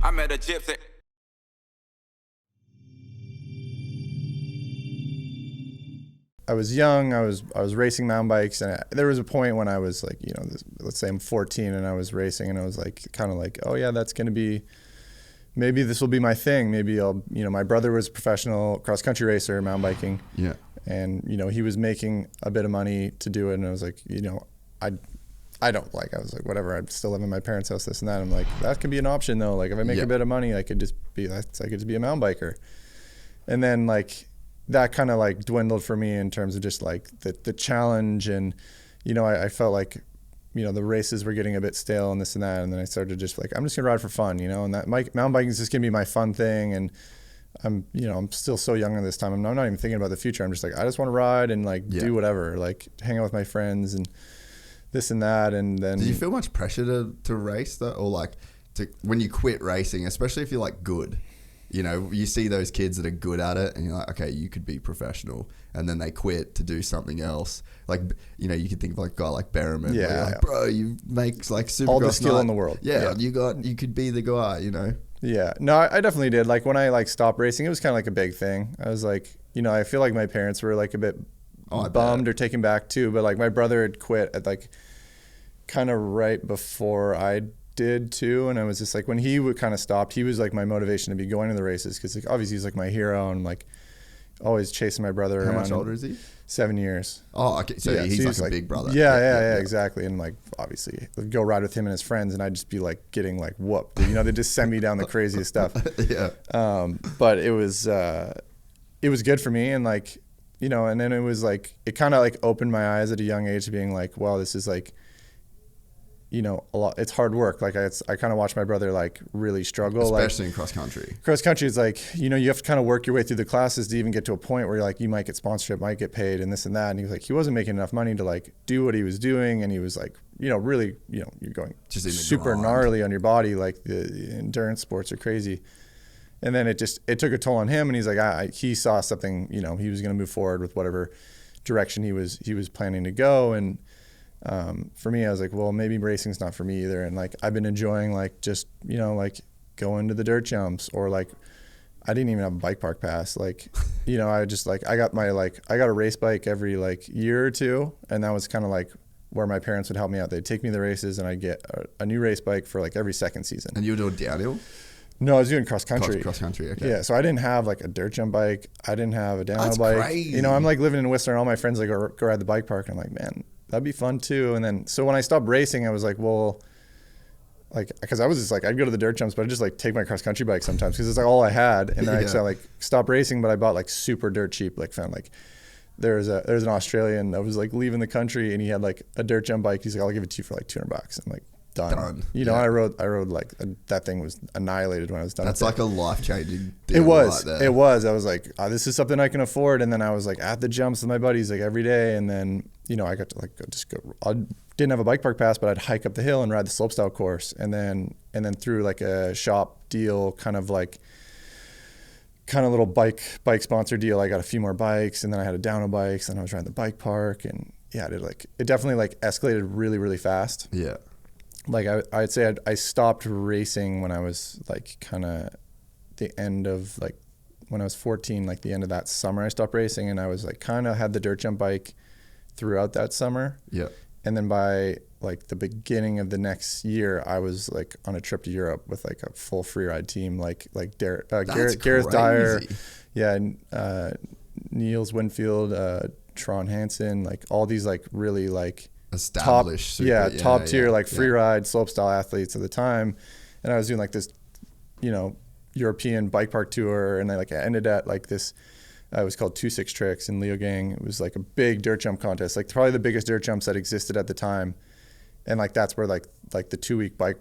I met a Gypsy. I was young. I was racing mountain bikes, and there was a point when I was like, let's say I'm 14, and I was racing, and I was like, kind of like, oh yeah, that's gonna be, maybe this will be my thing. Maybe I'll, my brother was a professional cross country racer, mountain biking. Yeah. And he was making a bit of money to do it, and I was like, I was like, whatever. I'm still living in my parents' house, this and that. I'm like, that could be an option though. Like if I make a bit of money, I could just be a mountain biker. And then like that kind of like dwindled for me in terms of just like the challenge, and I felt like the races were getting a bit stale and this and that, and then I started just like, I'm just gonna ride for fun, and that mountain biking is just gonna be my fun thing. And I'm still so young at this time. I'm not even thinking about the future. I'm just like, I just want to ride and like do whatever, like hang out with my friends and this and that. And then, did you feel much pressure to race though, or like when you quit racing, especially if you're like good? You see those kids that are good at it and you're like, okay, you could be professional, and then they quit to do something else. Like, you could think of like a guy like Berriman. Yeah. Where you're like, bro, you make like super all the skill in the world. Yeah. You could be the guy, Yeah. No, I definitely did. Like when I like stopped racing, it was kind of like a big thing. I was like, I feel like my parents were like a bit bummed or taken back too. But like my brother had quit at like kind of right before I did too, and I was just like, when he would kind of stopped, he was like my motivation to be going to the races, because like, obviously he's like my hero, and like always chasing my brother around. How much older is he? 7 years. Oh, okay. So he's like a big brother. Yeah, exactly. And like obviously I'd go ride with him and his friends, and I'd just be like getting like whooped. They just send me down the craziest stuff. Yeah. But it was good for me, and like and then it was like, it kind of like opened my eyes at a young age to being like, wow, this is like, a lot. It's hard work. Like I kind of watched my brother like really struggle, especially in cross country. Cross country is like, you have to kind of work your way through the classes to even get to a point where you're like, you might get sponsorship, might get paid, and this and that. And he was like, he wasn't making enough money to like do what he was doing, and he was like, really, you're going just super gnarly on your body. Like the endurance sports are crazy. And then it took a toll on him, and he's like, he saw something. He was going to move forward with whatever direction he was planning to go. And for me, I was like, well, maybe racing's not for me either. And like, I've been enjoying like just, like going to the dirt jumps, or like, I didn't even have a bike park pass. Like, I just like, I got a race bike every like year or two. And that was kind of like where my parents would help me out. They'd take me to the races, and I'd get a new race bike for like every second season. And you were doing downhill? No, I was doing cross country. Cross country, okay. Yeah, so I didn't have like a dirt jump bike. I didn't have a downhill bike. Crazy. I'm like living in Whistler, and all my friends like go ride the bike park, and I'm like, man, that'd be fun too. And then, so when I stopped racing, I was like, well, like, because I was just like, I'd go to the dirt jumps, but I'd just like take my cross country bike sometimes, because it's like all I had. And then I like stopped racing, but I bought like super dirt cheap. Like found like, there's an Australian that was like leaving the country, and he had like a dirt jump bike. He's like, I'll give it to you for like $200. I'm like, done. I rode like that thing was annihilated when I was done. That's like a life-changing deal. It was. I was like, this is something I can afford. And then I was like at the jumps with my buddies like every day. And then, I got to like I didn't have a bike park pass, but I'd hike up the hill and ride the slopestyle course. And then through like a shop deal, kind of little bike sponsor deal, I got a few more bikes, and then I had a downhill bikes, and I was riding the bike park. And yeah, it definitely like escalated really, really fast. Yeah. Like I'd say I stopped racing when I was like kind of the end of like when I was 14, like the end of that summer I stopped racing, and I was like kind of had the dirt jump bike throughout that summer. Yeah. And then by like the beginning of the next year, I was like on a trip to Europe with like a full freeride team, like Gareth Dyer, Niels Winfield, Tron Hansen, like all these like really like established top tier like free ride slopestyle athletes at the time. And I was doing like this European bike park tour, and I ended at like this it was called 2-6 Tricks in Leogang. It was like a big dirt jump contest, like probably the biggest dirt jumps that existed at the time. And like that's where like the 2-week bike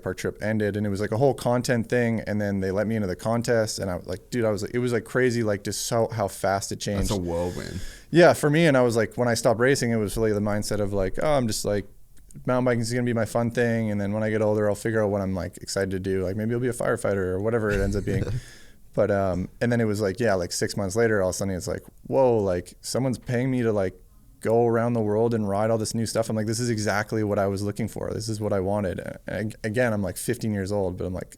park trip ended, and it was like a whole content thing. And then they let me into the contest, and I was like, dude, it was like crazy, like just how fast it changed. That's a whirlwind. Yeah, for me. And I was like, when I stopped racing, it was really the mindset of like, oh, I'm just like, mountain biking is gonna be my fun thing, and then when I get older, I'll figure out what I'm like excited to do. Like maybe I'll be a firefighter or whatever it ends up being. But and then it was like, yeah, like 6 months later, all of a sudden it's like, whoa, like someone's paying me to like go around the world and ride all this new stuff. I'm like, this is exactly what I was looking for. This is what I wanted. And again, I'm like 15 years old, but I'm like,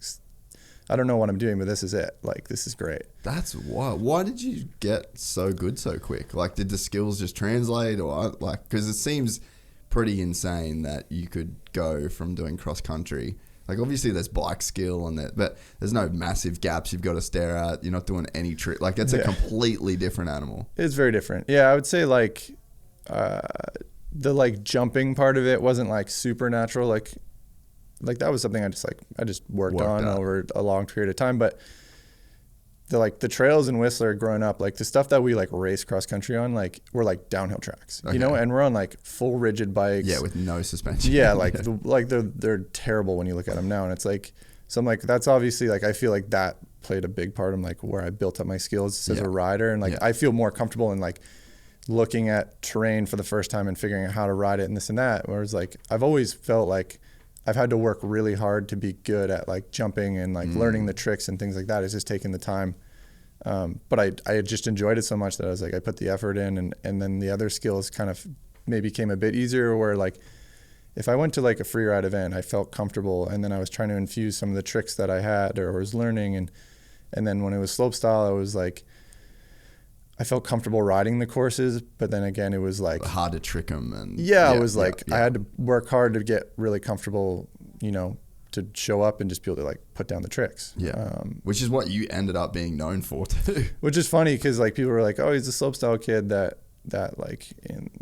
I don't know what I'm doing, but this is it. Like, this is great. That's wild. Why did you get so good so quick? Like, did the skills just translate, or like, because it seems pretty insane that you could go from doing cross country. Like, obviously there's bike skill and that, but there's no massive gaps you've got to stare at. You're not doing any trick. Like, it's a completely different animal. It's very different. Yeah, I would say like the like jumping part of it wasn't like supernatural. Like that was something I just worked on over a long period of time. But the trails in Whistler growing up, like the stuff that we like race cross country on, like were like downhill tracks, you know, and we're on like full rigid bikes. Yeah, with no suspension. Yeah, like they're terrible when you look at them now, and it's like, so I'm like, that's obviously like, I feel like that played a big part in like where I built up my skills as a rider, and like I feel more comfortable in like looking at terrain for the first time and figuring out how to ride it and this and that. Whereas like I've always felt like I've had to work really hard to be good at like jumping and like learning the tricks and things like that. It's just taking the time. But I just enjoyed it so much that I was like, I put the effort in, and then the other skills kind of maybe came a bit easier, where like if I went to like a free ride event, I felt comfortable, and then I was trying to infuse some of the tricks that I had or was learning. And then when it was slopestyle, I was like, I felt comfortable riding the courses, but then again, it was like hard to trick them. And it was like, I had to work hard to get really comfortable, you know, to show up and just be able to like put down the tricks. Which is what you ended up being known for too. Which is funny because like people were like, oh, he's a slopestyle kid that like,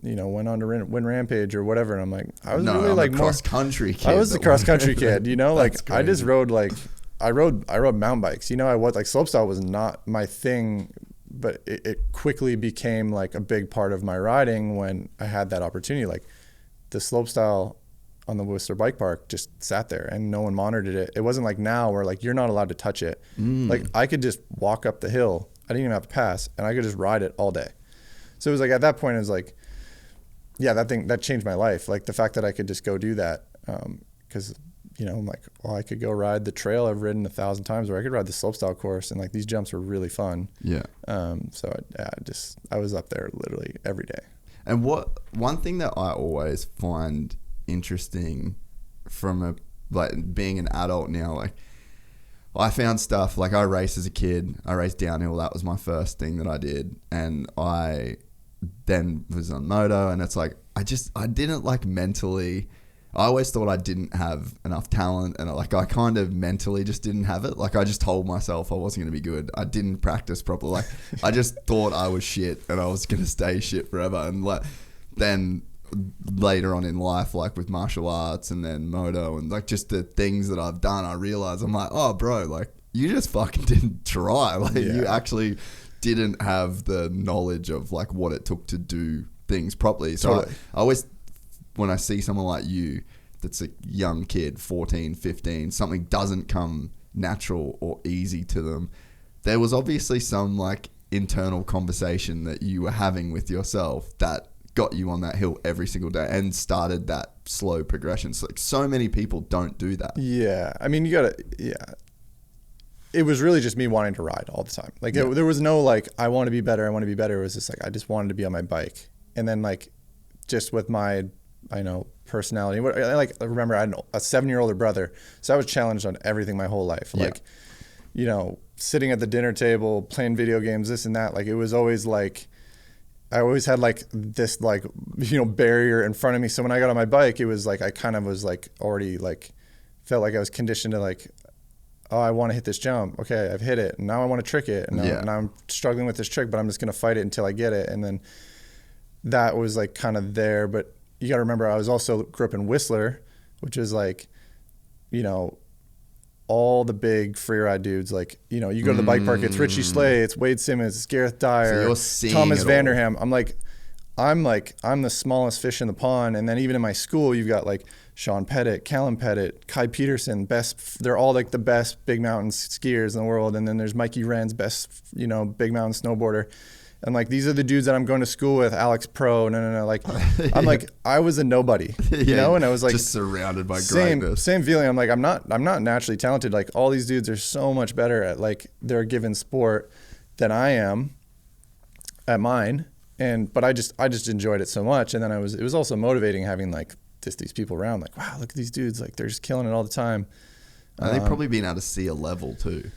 you know, went on to win Rampage or whatever. And I'm like, I was really like cross country kid. I was the cross country kid, you know, like crazy. I just rode like, I rode mountain bikes, you know, like slopestyle was not my thing, but it quickly became like a big part of my riding when I had that opportunity. Like the slopestyle on the Whistler Bike Park just sat there and no one monitored it. It wasn't like now where like you're not allowed to touch it. Like I could just walk up the hill. I didn't even have to pass, and I could just ride it all day. So it was like at that point it was like, yeah, that changed my life. Like the fact that I could just go do that, because you know, I'm like, well, I could go ride the trail I've ridden 1,000 times, or I could ride the slopestyle course, and like these jumps were really fun. Yeah. So I was up there literally every day. And one thing that I always find interesting from like being an adult now, like I found stuff like I raced as a kid. I raced downhill. That was my first thing that I did, and I then was on moto, and it's like I didn't like mentally. I always thought I didn't have enough talent, and like I kind of mentally just didn't have it. Like I just told myself I wasn't going to be good. I didn't practice properly. Like I just thought I was shit and I was going to stay shit forever. And like then later on in life, like with martial arts and then moto and like just the things that I've done, I realized I'm like, oh bro, like you just fucking didn't try. Like you actually didn't have the knowledge of like what it took to do things properly. So totally. I always, when I see someone like you that's a young kid, 14, 15, something doesn't come natural or easy to them, there was obviously some like internal conversation that you were having with yourself that got you on that hill every single day and started that slow progression. So like so many people don't do that. Yeah. I mean, it was really just me wanting to ride all the time. Like there was no like, I want to be better. It was just like, I just wanted to be on my bike. And then like, just with my, I know, personality. Like I remember I had a 7-year-older brother, so I was challenged on everything my whole life. Like, you know, sitting at the dinner table, playing video games, this and that. Like it was always like, I always had like this like, you know, barrier in front of me. So when I got on my bike, it was like I kind of was like already like felt like I was conditioned to like, oh, I want to hit this jump. Okay, I've hit it. And now I want to trick it. And now I'm struggling with this trick, but I'm just going to fight it until I get it. And then that was like kind of there. But you got to remember, I was also grew up in Whistler, which is like, you know, all the big freeride dudes. Like, you know, you go to the bike park, it's Richie Slay, it's Wade Simmons, it's Gareth Dyer, so Thomas Vanderham. I'm the smallest fish in the pond. And then even in my school, you've got like Sean Pettit, Callum Pettit, Kai Peterson, they're all like the best big mountain skiers in the world. And then there's Mikey Wren's best, you know, big mountain snowboarder. And like, these are the dudes that I'm going to school with, Alex Pro, no. Like, I'm like, I was a nobody, you know? And I was like, just surrounded by greatness. Same feeling. I'm like, I'm not naturally talented. Like all these dudes are so much better at like their given sport than I am at mine. but I just enjoyed it so much. And then it was also motivating having like just these people around, like, wow, look at these dudes, like they're just killing it all the time. And they've probably been able to see a level too.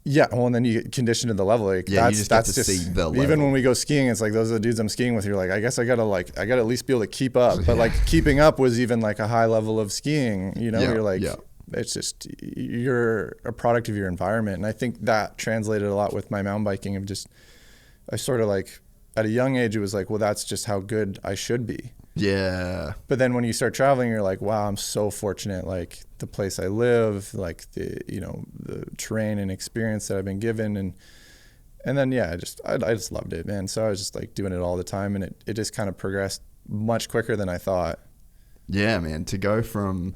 Yeah, well, and then you get conditioned to the level. Like, yeah, you just get to see the level. Even when we go skiing, it's like those are the dudes I'm skiing with. You're like, I guess I gotta at least be able to keep up. But like keeping up was even like a high level of skiing. You know, you're like, it's just you're a product of your environment, and I think that translated a lot with my mountain biking. Of just, I sort of like at a young age, it was like, well, that's just how good I should be. Yeah. But then when you start traveling, you're like, wow, I'm so fortunate. Like the place I live, like the terrain and experience that I've been given. And then, yeah, I just loved it, man. So I was just like doing it all the time, and it just kind of progressed much quicker than I thought. Yeah, man. To go from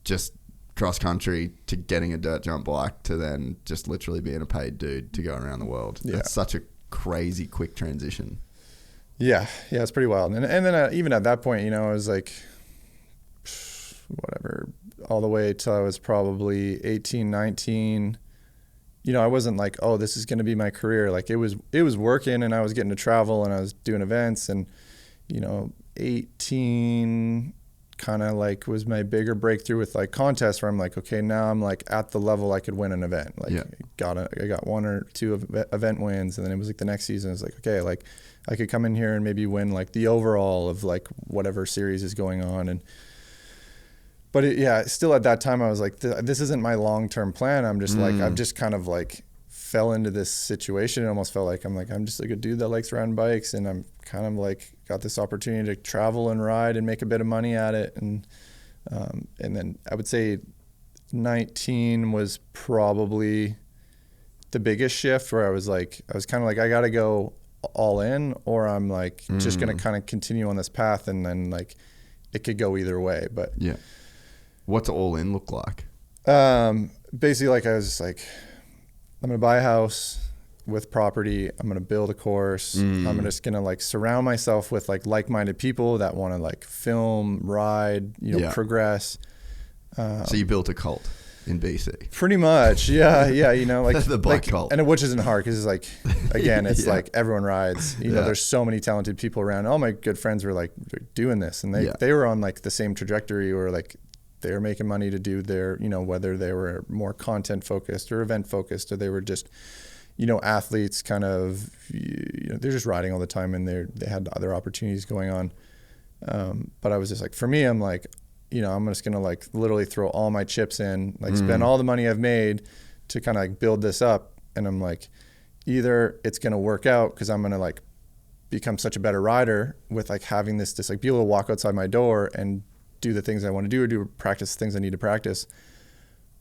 just cross country to getting a dirt jump bike to then just literally being a paid dude to go around the world. Yeah. That's such a crazy quick transition. Yeah, it's pretty wild. And then even at that point, I was like, whatever, all the way till I was probably 18, 19. I wasn't like, oh, this is going to be my career. Like it was working, and I was getting to travel, and I was doing events, and 18 kind of like was my bigger breakthrough with like contests where I'm like, okay, now I'm like at the level I could win an event. Like I got one or two event wins, and then it was like the next season, it was like, okay, like I could come in here and maybe win like the overall of like whatever series is going on. But still at that time I was like, this isn't my long-term plan. I'm just like, I've just kind of like fell into this situation. It almost felt like I'm just like a dude that likes riding bikes, and I'm kind of like got this opportunity to travel and ride and make a bit of money at it. And then I would say 19 was probably the biggest shift, where I was kind of like, I got to go all in, or I'm like just going to kind of continue on this path, and then like it could go either way. But yeah, what's all in look like? Basically, like I was just like, I'm going to buy a house with property. I'm going to build a course. I'm just going to like surround myself with like-minded people that want to like film, ride, progress. So you built a cult in BC. Pretty much. Yeah. Like the bike cult. And which isn't hard, because it's like, again, it's like everyone rides, there's so many talented people around. All my good friends were like doing this, and they were on like the same trajectory, or like they were making money to do their, whether they were more content focused or event focused, or they were just, athletes kind of, they're just riding all the time, and they had other opportunities going on. But I was just like, for me, I'm like, I'm just going to like literally throw all my chips in, like spend all the money I've made to kind of like build this up. And I'm like, either it's going to work out because I'm going to like become such a better rider with like having this like be able to walk outside my door and do the things I want to do, or do practice things I need to practice.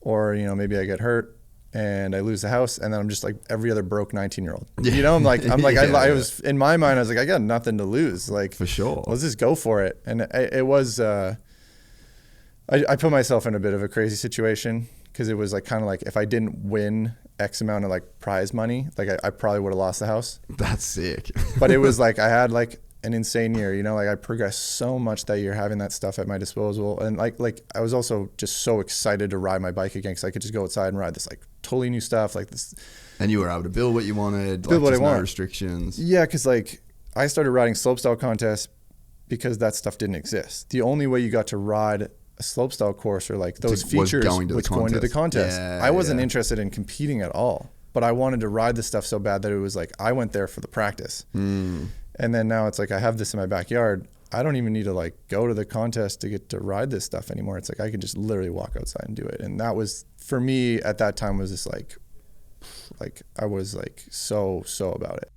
Or, maybe I get hurt and I lose the house, and then I'm just like every other broke 19-year-old. I'm like, I was in my mind, I was like, I got nothing to lose. Like, for sure, let's just go for it. And it was, I put myself in a bit of a crazy situation, because it was like kind of like if I didn't win X amount of like prize money, like I probably would have lost the house. That's sick. But it was like I had like an insane year, like I progressed so much that year having that stuff at my disposal. And like I was also just so excited to ride my bike again, because I could just go outside and ride this like totally new stuff like this. And you were able to build what you wanted, build what I want. No restrictions. Yeah, because like I started riding slopestyle contests because that stuff didn't exist. The only way you got to ride a slopestyle course, or like those features, was going to the contest. Yeah, I wasn't interested in competing at all, but I wanted to ride the stuff so bad that it was like I went there for the practice. And then now it's like I have this in my backyard. I don't even need to like go to the contest to get to ride this stuff anymore. It's like I can just literally walk outside and do it. And that was, for me at that time, was just like I was like so about it.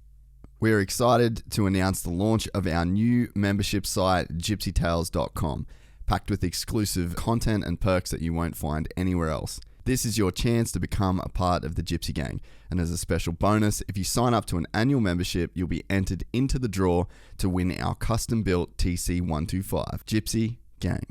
We're excited to announce the launch of our new membership site, gypsytales.com, packed with exclusive content and perks that you won't find anywhere else. This is your chance to become a part of the Gypsy Gang. And as a special bonus, if you sign up to an annual membership, you'll be entered into the draw to win our custom-built TC125. Gypsy Gang.